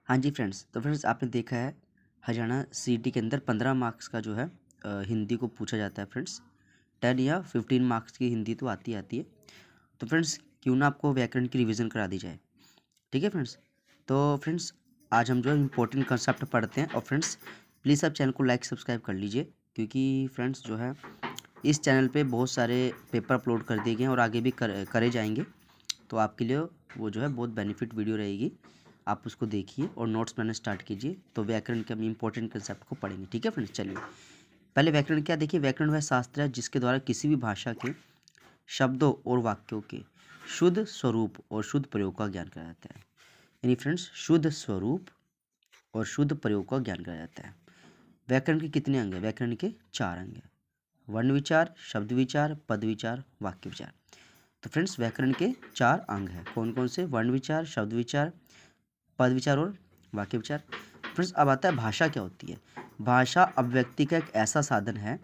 हाँ जी फ्रेंड्स, तो फ्रेंड्स आपने देखा है हरियाणा सीईटी के अंदर 15 मार्क्स का जो है हिंदी को पूछा जाता है फ्रेंड्स। 10 या 15 मार्क्स की हिंदी तो आती है। तो फ्रेंड्स क्यों ना आपको व्याकरण की रिवीजन करा दी जाए। ठीक है फ्रेंड्स। तो फ्रेंड्स आज हम जो है इम्पोर्टेंट कंसेप्ट पढ़ते हैं। और फ्रेंड्स प्लीज़ आप चैनल को लाइक सब्सक्राइब कर लीजिए, क्योंकि फ्रेंड्स जो है इस चैनल पे बहुत सारे पेपर अपलोड कर दिए गए हैं और आगे भी करे जाएंगे। तो आपके लिए वो जो है बहुत बेनिफिट वीडियो रहेगी। आप उसको देखिए और नोट्स बनाना स्टार्ट कीजिए। तो व्याकरण के हम इंपॉर्टेंट कंसेप्ट को पढ़ेंगे। ठीक है फ्रेंड्स, चलिए पहले व्याकरण क्या देखिए। व्याकरण वह शास्त्र है जिसके द्वारा किसी भी भाषा के शब्दों और वाक्यों के शुद्ध स्वरूप और शुद्ध प्रयोग का ज्ञान कराया जाता है। यानी फ्रेंड्स शुद्ध स्वरूप और शुद्ध प्रयोग का ज्ञान कराया जाता है। व्याकरण के कितने अंग हैं? व्याकरण के 4 अंग हैं। वर्ण विचार, शब्द विचार, पद विचार, वाक्य विचार। तो फ्रेंड्स व्याकरण के 4 अंग हैं। कौन कौन से? वर्ण विचार, शब्द विचार, पद विचार और वाक्य विचार। फ्रेंड्स अब आता है भाषा क्या होती है। भाषा अभिव्यक्ति का एक ऐसा साधन है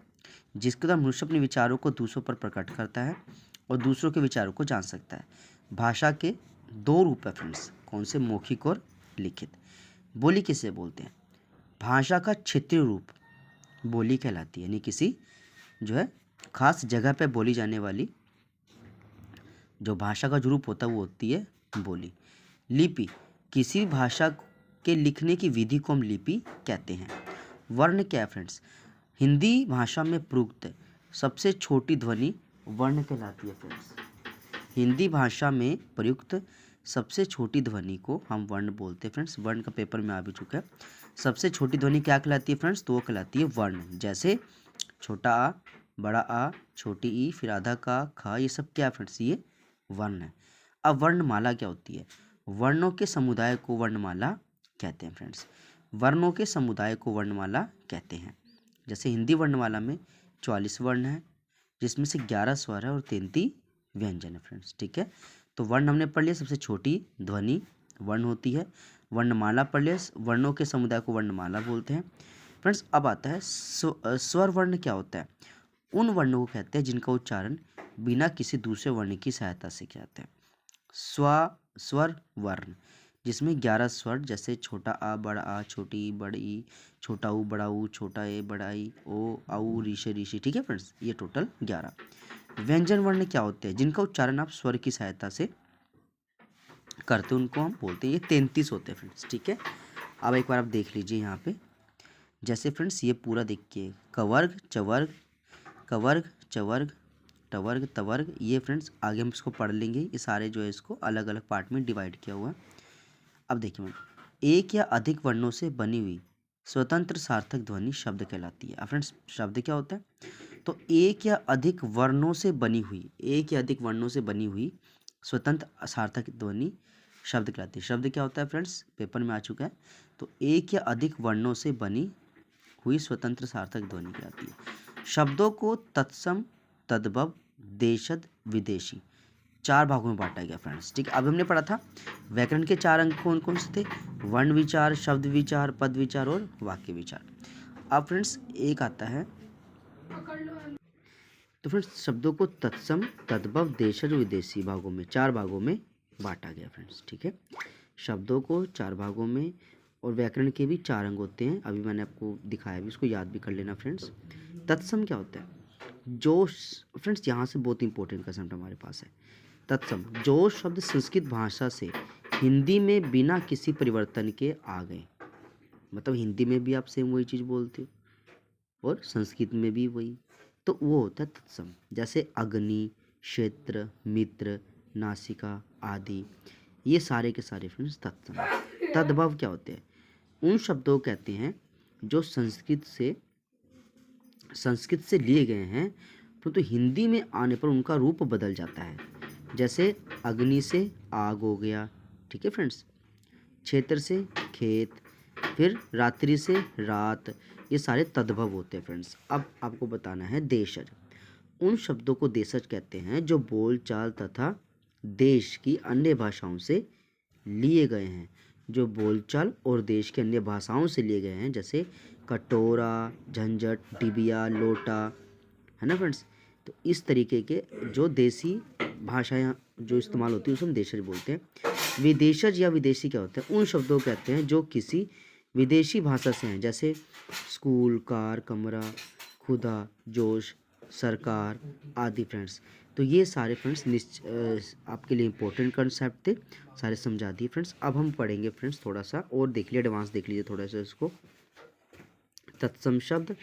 जिसके द्वारा मनुष्य अपने विचारों को दूसरों पर प्रकट करता है और दूसरों के विचारों को जान सकता है। भाषा के 2 रूप है फ्रेंड्स। कौन से? मौखिक और लिखित। बोली किसे बोलते हैं? भाषा का क्षेत्रीय रूप बोली कहलाती है, यानी किसी जो है खास जगह पे बोली जाने वाली जो भाषा का जो रूप होता है वो होती है बोली। लिपि किसी भाषा के लिखने की विधि को हम लिपि कहते हैं। वर्ण क्या है फ्रेंड्स? हिंदी भाषा में प्रयुक्त सबसे छोटी ध्वनि वर्ण कहलाती है फ्रेंड्स। हिंदी भाषा में प्रयुक्त सबसे छोटी ध्वनि को हम वर्ण बोलते हैं फ्रेंड्स। वर्ण का पेपर में आ भी चुका है। सबसे छोटी ध्वनि क्या कहलाती है फ्रेंड्स? तो वो कहलाती है वर्ण। जैसे छोटा आ, बड़ा आ, छोटी ई, फिर आधा का, खा, ये सब क्या है फ्रेंड्स? ये वर्ण है। अब वर्णमाला क्या होती है? वर्णों के समुदाय को वर्णमाला कहते हैं फ्रेंड्स। वर्णों के समुदाय को वर्णमाला कहते हैं। जैसे हिंदी वर्णमाला में 44 वर्ण है, जिसमें से 11 स्वर है और 33 व्यंजन है फ्रेंड्स। ठीक है, तो वर्ण हमने पढ़ लिया। सबसे छोटी ध्वनि वर्ण होती है। वर्णमाला पढ़ लिया। वर्णों के समुदाय को वर्णमाला बोलते हैं फ्रेंड्स। अब आता है स्वर वर्ण क्या होता है? उन वर्णों को कहते हैं जिनका उच्चारण बिना किसी दूसरे वर्ण की सहायता से किया जाता है। स्वर वर्ण जिसमें 11 स्वर, जैसे छोटा आ, बड़ा आ, छोटी ई, बड़ी ई, छोटा ऊ, बड़ा ऊ, छोटा ए, बड़ा ई, ओ, औ, ऋषि ऋषि। ठीक है फ्रेंड्स, ये टोटल 11। व्यंजन वर्ण क्या होते हैं? जिनका उच्चारण आप स्वर की सहायता से करते हैं, उनको हम बोलते हैं। ये 33 होते हैं फ्रेंड्स। ठीक है, अब एक बार आप देख लीजिए यहाँ पे। जैसे फ्रेंड्स ये पूरा देखिए, कवर्ग, चवर्ग, कवर्ग, चवर्ग, टवर्ग, तवर्ग। ये फ्रेंड्स आगे हम इसको पढ़ लेंगे। ये सारे जो है इसको अलग अलग पार्ट में डिवाइड किया हुआ है। अब देखिए मैम, एक या अधिक वर्णों से बनी हुई स्वतंत्र सार्थक ध्वनि शब्द कहलाती है। अब फ्रेंड्स शब्द क्या होता है? तो एक या अधिक वर्णों से बनी हुई, एक या अधिक वर्णों से बनी हुई स्वतंत्र सार्थक ध्वनि शब्द कहलाती है। शब्द क्या होता है फ्रेंड्स? पेपर में आ चुका है। तो एक या अधिक वर्णों से बनी हुई स्वतंत्र सार्थक ध्वनि कहलाती है। शब्दों को तत्सम, तद्भव, देशज, विदेशी 4 भागों में बांटा गया फ्रेंड्स। ठीक है, अब हमने पढ़ा था व्याकरण के 4 अंग कौन कौन से थे? वर्ण विचार, शब्द विचार, पद विचार और वाक्य विचार। अब फ्रेंड्स एक आता है, तो फ्रेंड्स शब्दों को तत्सम, तद्भव, देशज, विदेशी भागों में 4 भागों में बांटा गया फ्रेंड्स। ठीक है, शब्दों को 4 भागों में, और व्याकरण के भी 4 अंग होते हैं। अभी मैंने आपको दिखाया भी, इसको याद भी कर लेना फ्रेंड्स। तत्सम क्या होता है? जो फ्रेंड्स यहाँ से बहुत इंपॉर्टेंट कंसेप्ट हमारे पास है। तत्सम जो शब्द संस्कृत भाषा से हिंदी में बिना किसी परिवर्तन के आ गए, मतलब हिंदी में भी आप सेम वही चीज़ बोलते हो और संस्कृत में भी वही, तो वो होता है तत्सम। जैसे अग्नि, क्षेत्र, मित्र, नासिका आदि, ये सारे के सारे फ्रेंड्स तत्सम। तद्भव क्या होते हैं? उन शब्दों को कहते हैं जो संस्कृत से लिए गए हैं, परंतु हिंदी में आने पर उनका रूप बदल जाता है। जैसे अग्नि से आग हो गया। ठीक है फ्रेंड्स, क्षेत्र से खेत, फिर रात्रि से रात, ये सारे तद्भव होते हैं फ्रेंड्स। अब आपको बताना है देशज। उन शब्दों को देशज कहते हैं जो बोल चाल तथा देश की अन्य भाषाओं से लिए गए हैं, जो बोलचाल और देश के अन्य भाषाओं से लिए गए हैं। जैसे कटोरा, झंझट, डिबिया, लोटा, है ना फ्रेंड्स। तो इस तरीके के जो देसी भाषाएं जो इस्तेमाल होती है उसे हम देशज बोलते हैं। विदेशज या विदेशी क्या होता है? उन शब्दों को कहते हैं जो किसी विदेशी भाषा से हैं, जैसे स्कूल, कार, कमरा, खुदा, जोश, सरकार आदि फ्रेंड्स। तो ये सारे फ्रेंड्स आपके लिए इंपॉर्टेंट कंसेप्ट थे, सारे समझा दिए फ्रेंड्स। अब हम पढ़ेंगे फ्रेंड्स थोड़ा सा और देख लीजिए, एडवांस देख लीजिए थोड़ा सा इसको, तत्सम शब्द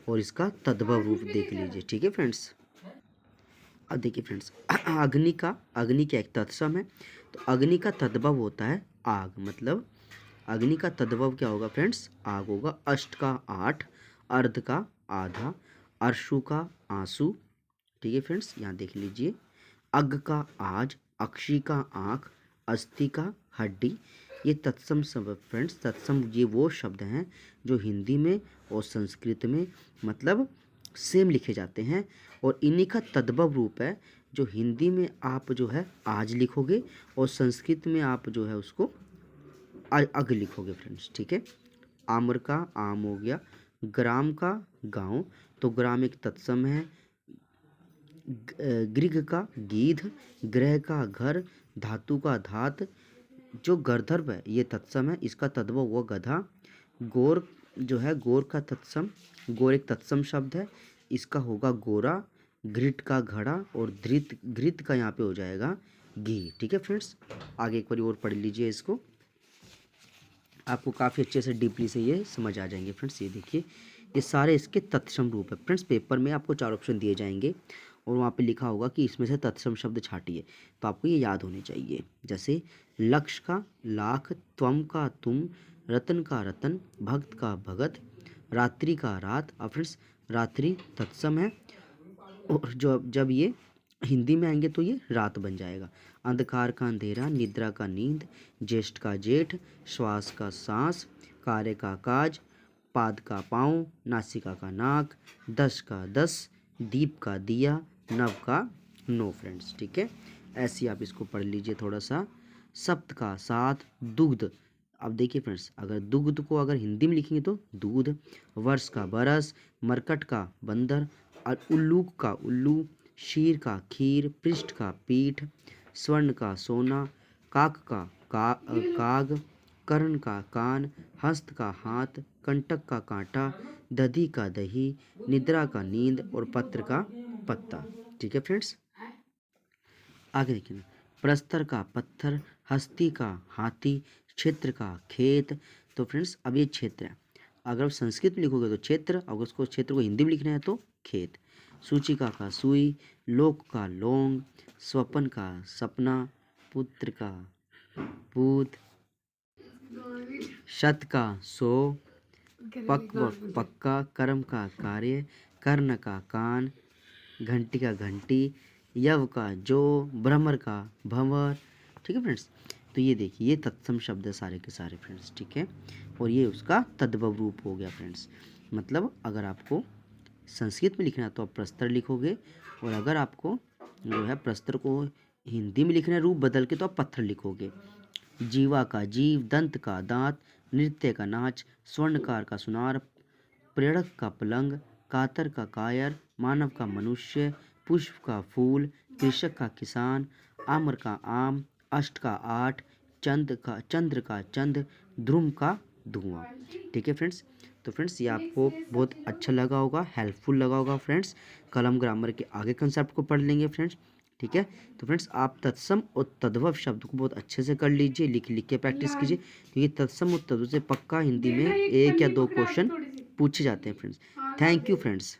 और इसका तद्भव रूप देख लीजिए, ठीक है फ्रेंड्स। अब देखिए फ्रेंड्स, अग्नि का एक तत्सम है, तो अग्नि का तद्भव होता है आग, मतलब अग्नि का तद्भव क्या होगा फ्रेंड्स? आग होगा। अष्ट का 8, अर्ध का आधा, अर्शु का आंसू, ठीक है फ्रेंड्स, यहाँ देख लीजिए। अग का आज, अक्षी का आँख, अस्थि का हड्डी। ये तत्सम शब्द फ्रेंड्स, तत्सम ये वो शब्द हैं जो हिंदी में और संस्कृत में मतलब सेम लिखे जाते हैं, और इन्हीं का तद्भव रूप है जो हिंदी में आप जो है आज लिखोगे और संस्कृत में आप जो है उसको अग लिखोगे फ्रेंड्स, ठीक है। आम्र का आम हो गया, ग्राम का गांव, तो ग्राम एक तत्सम है। गृह का गीध, ग्रह का घर, धातु का धात, जो गर्दर्भ है ये तत्सम है, इसका तद्भव हुआ गधा। गोर जो है, गोर का तत्सम, गोर एक तत्सम शब्द है, इसका होगा गोरा। घृत का घड़ा, और घृत का यहाँ पे हो जाएगा घी, ठीक है फ्रेंड्स। आगे एक बार और पढ़ लीजिए इसको, आपको काफ़ी अच्छे से डीपली से ये समझ आ जाएंगे फ्रेंड्स। ये देखिए, ये सारे इसके तत्सम रूप है फ्रेंड्स। पेपर में आपको 4 ऑप्शन दिए जाएंगे और वहाँ पे लिखा होगा कि इसमें से तत्सम शब्द छाटिए, तो आपको ये याद होने चाहिए। जैसे लक्ष्य का लाख, त्वम का तुम, रतन का रतन, भक्त का भगत, रात्रि का रात। अब फ्रेंड्स रात्रि तत्सम है, और जब ये हिंदी में आएंगे तो ये रात बन जाएगा। अंधकार का अंधेरा, निद्रा का नींद, ज्येष्ठ का जेठ, श्वास का सांस, कार्य का काज, पाद का पाँव, नासिका का नाक, दश का दस, दीप का दिया, नव का नो फ्रेंड्स, ठीक है। ऐसे आप इसको पढ़ लीजिए थोड़ा सा। सप्त का 7, दुग्ध। अब देखिए फ्रेंड्स, अगर दुग्ध को अगर हिंदी में लिखेंगे तो दूध। वर्ष का बरस, मरकट का बंदर, और उल्लूक का उल्लू, शीर का खीर, पृष्ठ का पीठ, स्वर्ण का सोना, काक का काग, कर्ण का कान, हस्त का हाथ, कंटक का कांटा, दधी का दही, निद्रा का नींद, और पत्र का पत्ता, ठीक है फ्रेंड्स। आगे देखिए, प्रस्तर का पत्थर, हस्ती का हाथी, क्षेत्र का खेत। तो फ्रेंड्स अब ये क्षेत्र है, अगर आप संस्कृत में लिखोगे तो क्षेत्र, अगर उसको क्षेत्र को हिंदी में लिखना है तो खेत। सूचिका का सुई, लोक का लोंग, स्वपन का सपना, पुत्र का पूत, शत का 100, पक्का, कर्म का कार्य, कर्ण का कान, घंटी का घंटी, यव का जो, भ्रमर का भंवर, ठीक है फ्रेंड्स। तो ये देखिए, ये तत्सम शब्द है सारे के सारे फ्रेंड्स, ठीक है, और ये उसका तद्भव रूप हो गया फ्रेंड्स। मतलब अगर आपको संस्कृत में लिखना है तो आप प्रस्तर लिखोगे, और अगर आपको जो है प्रस्तर को हिंदी में लिखना है रूप बदल के तो आप पत्थर लिखोगे। जीवा का जीव, दंत का दांत, नृत्य का नाच, स्वर्णकार का सुनार, प्रेरक का पलंग, कातर का कायर, मानव का मनुष्य, पुष्प का फूल, कृषक का किसान, आम्र का आम, अष्ट का 8, चंद्र का चंद, ध्रुम का धुआं, ठीक है फ्रेंड्स। तो फ्रेंड्स ये आपको बहुत अच्छा लगा होगा, हेल्पफुल लगा होगा फ्रेंड्स। कलम ग्रामर के आगे कंसेप्ट को पढ़ लेंगे फ्रेंड्स, ठीक है। तो फ्रेंड्स आप तत्सम और तद्भव शब्द को बहुत अच्छे से कर लीजिए, लिख लिख के प्रैक्टिस कीजिए, क्योंकि तत्सम और तद्भव से पक्का हिंदी में 1 या 2 क्वेश्चन पूछे जाते हैं फ्रेंड्स। Thank you friends.